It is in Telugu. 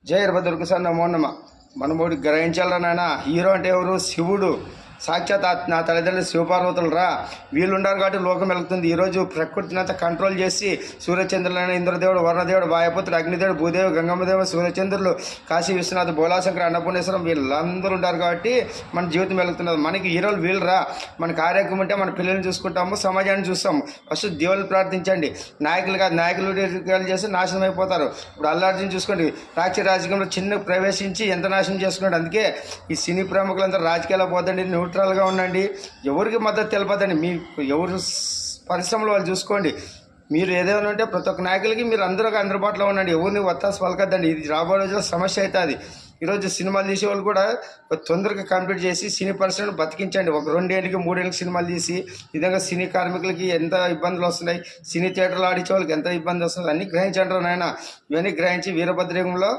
జై వీరభద్రకు సార్ నమో నమ. మనమోడి గ్రహించాలరా నాయన. హీరో అంటే ఎవరు? శివుడు. సాక్షాత్ నా తల్లిదండ్రులు శివపార్వతులు రా. వీళ్ళు ఉండారు కాబట్టి లోకం వెళ్తుంది. ఈరోజు ప్రకృతిని అంతా కంట్రోల్ చేసి సూర్యచంద్రులైన ఇంద్రదేవుడు, వరుణదేవుడు, వాయుపుత్రుడు, అగ్నిదేవుడు, భూదేవి, గంగమ్మదేవుడు, సూర్యచంద్రులు, కాశీ విశ్వనాథ్, బోలాశంకర్, అన్నపూర్ణేశ్వరం వీళ్ళందరూ ఉంటారు కాబట్టి మన జీవితం వెళ్తున్నది. మనకి హీరోలు వీళ్ళు రా. మన కార్యక్రమం ఉంటే మన పిల్లల్ని చూసుకుంటాము, సమాజాన్ని చూస్తాము. ఫస్ట్ దేవుళ్ళు ప్రార్థించండి. నాయకులు కాదు, నాయకులు చేసి నాశనం అయిపోతారు. ఇప్పుడు అల్లార్జున్ చూసుకోండి, రాజకీయంలో చిన్న ప్రవేశించి ఎంత నాశనం చేసుకున్నాడు. అందుకే ఈ సినీ ప్రముఖులంతా రాజకీయాల్లో పోతండి, న్యూట్రల్గా ఉండండి. ఎవరికి మద్దతు తెలపదండి. మీ ఎవరు పరిశ్రమలో వాళ్ళు చూసుకోండి. మీరు ఏదైనా ఉంటే ప్రతి ఒక్క నాయకులకి మీరు అందరూ అందుబాటులో ఉండండి. ఎవరిని ఒత్తాసు పలకద్దండి. ఇది రాబోయే రోజుల్లో సమస్య అవుతుంది. ఈరోజు సినిమాలు తీసే వాళ్ళు కూడా తొందరగా కంప్లీట్ చేసి సినీ పరిశ్రమను బతికించండి. ఒక 2 ఏళ్ళకి 3 ఏళ్ళకి సినిమాలు తీసి విధంగా సినీ కార్మికులకి ఎంత ఇబ్బందులు వస్తున్నాయి, సినీ థియేటర్లో ఆడించే వాళ్ళకి ఎంత ఇబ్బంది వస్తుంది అన్నీ గ్రహించండి నాయన. ఇవన్నీ గ్రహించి వీరభద్రయుగంలో